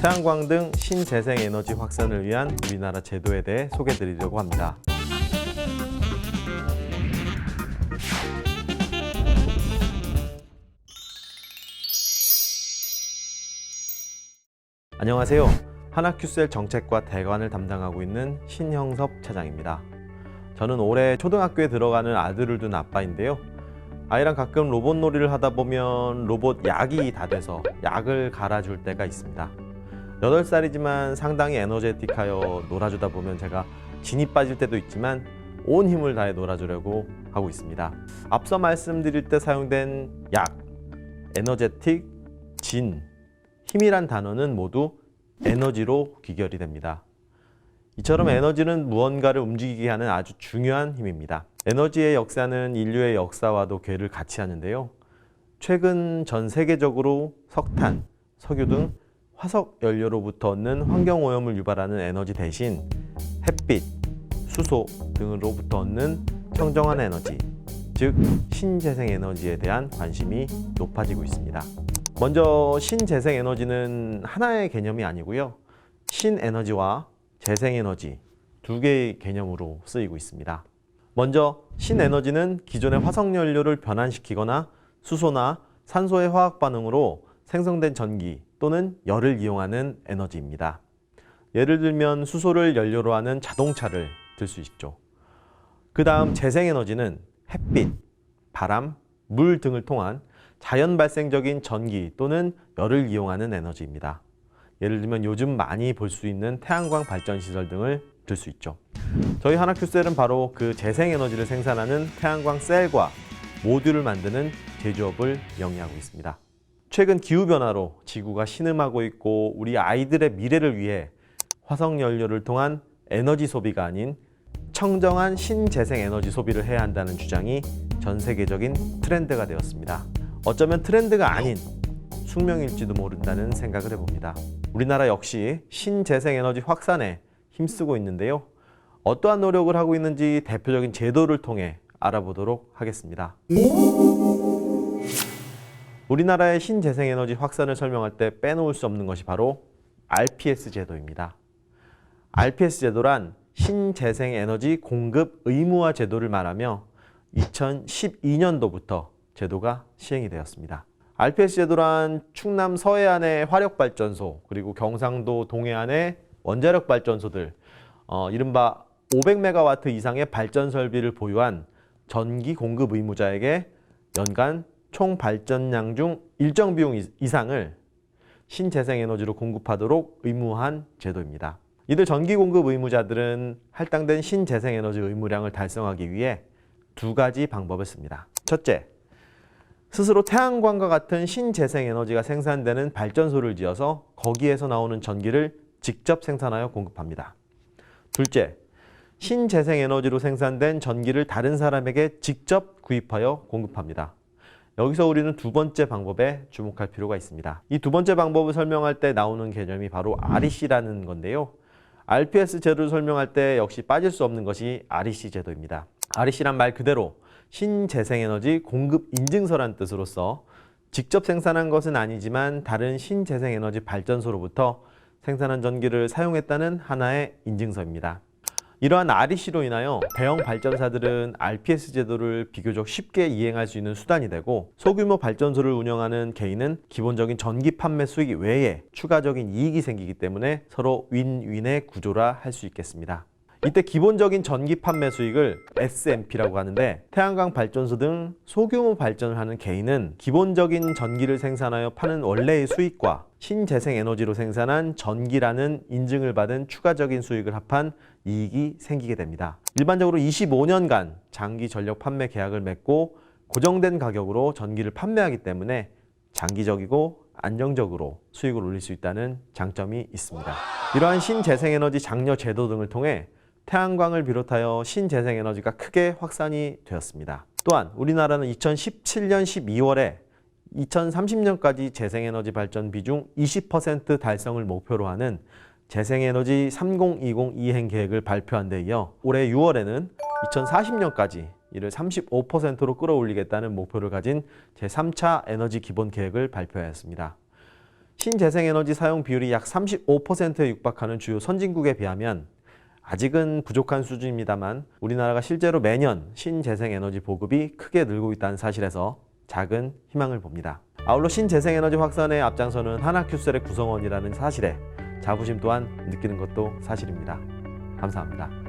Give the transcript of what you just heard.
태양광 등 신재생 에너지 확산을 위한 우리나라 제도에 대해 소개해드리려고 합니다. 안녕하세요. 한학큐셀 정책과 대관을 담당하고 있는 신형섭 차장입니다. 저는 올해 초등학교에 들어가는 아들을 둔 아빠인데요. 아이랑 가끔 로봇 놀이를 하다 보면 로봇 약이 다 돼서 약을 갈아줄 때가 있습니다. 8살이지만 상당히 에너제틱하여 놀아주다 보면 제가 진이 빠질 때도 있지만 온 힘을 다해 놀아주려고 하고 있습니다. 앞서 말씀드릴 때 사용된 약, 에너제틱, 진, 힘이란 단어는 모두 에너지로 귀결이 됩니다. 이처럼 에너지는 무언가를 움직이게 하는 아주 중요한 힘입니다. 에너지의 역사는 인류의 역사와도 궤를 같이 하는데요. 최근 전 세계적으로 석탄, 석유 등 화석 연료로부터 얻는 환경오염을 유발하는 에너지 대신 햇빛, 수소 등으로부터 얻는 청정한 에너지, 즉 신재생에너지에 대한 관심이 높아지고 있습니다. 먼저 신재생에너지는 하나의 개념이 아니고요. 신에너지와 재생에너지 두 개의 개념으로 쓰이고 있습니다. 먼저 신에너지는 기존의 화석연료를 변환시키거나 수소나 산소의 화학 반응으로 생성된 전기 또는 열을 이용하는 에너지입니다. 예를 들면 수소를 연료로 하는 자동차를 들 수 있죠. 그 다음 재생에너지는 햇빛, 바람, 물 등을 통한 자연 발생적인 전기 또는 열을 이용하는 에너지입니다. 예를 들면 요즘 많이 볼 수 있는 태양광 발전시설 등을 들 수 있죠. 저희 한학큐셀은 바로 그 재생에너지를 생산하는 태양광 셀과 모듈을 만드는 제조업을 영위하고 있습니다. 최근 기후변화로 지구가 신음하고 있고 우리 아이들의 미래를 위해 화석연료를 통한 에너지 소비가 아닌 청정한 신재생에너지 소비를 해야 한다는 주장이 전 세계적인 트렌드가 되었습니다. 어쩌면 트렌드가 아닌 숙명일지도 모른다는 생각을 해봅니다. 우리나라 역시 신재생에너지 확산에 힘쓰고 있는데요. 어떠한 노력을 하고 있는지 대표적인 제도를 통해 알아보도록 하겠습니다. 우리나라의 신재생에너지 확산을 설명할 때 빼놓을 수 없는 것이 바로 RPS 제도입니다. RPS 제도란 신재생에너지 공급 의무화 제도를 말하며 2012년도부터 제도가 시행이 되었습니다. RPS 제도란 충남 서해안의 화력발전소 그리고 경상도 동해안의 원자력발전소들 이른바 500메가와트 이상의 발전 설비를 보유한 전기 공급 의무자에게 연간 총 발전량 중 일정 비용 이상을 신재생에너지로 공급하도록 의무한 제도입니다. 이들 전기 공급 의무자들은 할당된 신재생에너지 의무량을 달성하기 위해 두 가지 방법을 씁니다. 첫째, 스스로 태양광과 같은 신재생에너지가 생산되는 발전소를 지어서 거기에서 나오는 전기를 직접 생산하여 공급합니다. 둘째, 신재생에너지로 생산된 전기를 다른 사람에게 직접 구입하여 공급합니다. 여기서 우리는 두 번째 방법에 주목할 필요가 있습니다. 이 두 번째 방법을 설명할 때 나오는 개념이 바로 REC라는 건데요. RPS 제도를 설명할 때 역시 빠질 수 없는 것이 REC 제도입니다. REC란 말 그대로 신재생에너지 공급 인증서란 뜻으로서 직접 생산한 것은 아니지만 다른 신재생에너지 발전소로부터 생산한 전기를 사용했다는 하나의 인증서입니다. 이러한 REC로 인하여 대형 발전사들은 RPS 제도를 비교적 쉽게 이행할 수 있는 수단이 되고 소규모 발전소를 운영하는 개인은 기본적인 전기 판매 수익 외에 추가적인 이익이 생기기 때문에 서로 윈윈의 구조라 할 수 있겠습니다. 이때 기본적인 전기 판매 수익을 SMP라고 하는데 태양광 발전소 등 소규모 발전을 하는 개인은 기본적인 전기를 생산하여 파는 원래의 수익과 신재생에너지로 생산한 전기라는 인증을 받은 추가적인 수익을 합한 이익이 생기게 됩니다. 일반적으로 25년간 장기 전력 판매 계약을 맺고 고정된 가격으로 전기를 판매하기 때문에 장기적이고 안정적으로 수익을 올릴 수 있다는 장점이 있습니다. 이러한 신재생에너지 장려 제도 등을 통해 태양광을 비롯하여 신재생에너지가 크게 확산이 되었습니다. 또한 우리나라는 2017년 12월에 2030년까지 재생에너지 발전 비중 20% 달성을 목표로 하는 재생에너지 3020 이행 계획을 발표한 데 이어 올해 6월에는 2040년까지 이를 35%로 끌어올리겠다는 목표를 가진 제3차 에너지 기본 계획을 발표하였습니다. 신재생에너지 사용 비율이 약 35%에 육박하는 주요 선진국에 비하면 아직은 부족한 수준입니다만 우리나라가 실제로 매년 신재생에너지 보급이 크게 늘고 있다는 사실에서 작은 희망을 봅니다. 아울러 신재생에너지 확산에 앞장서는 한화큐셀의 구성원이라는 사실에 자부심 또한 느끼는 것도 사실입니다. 감사합니다.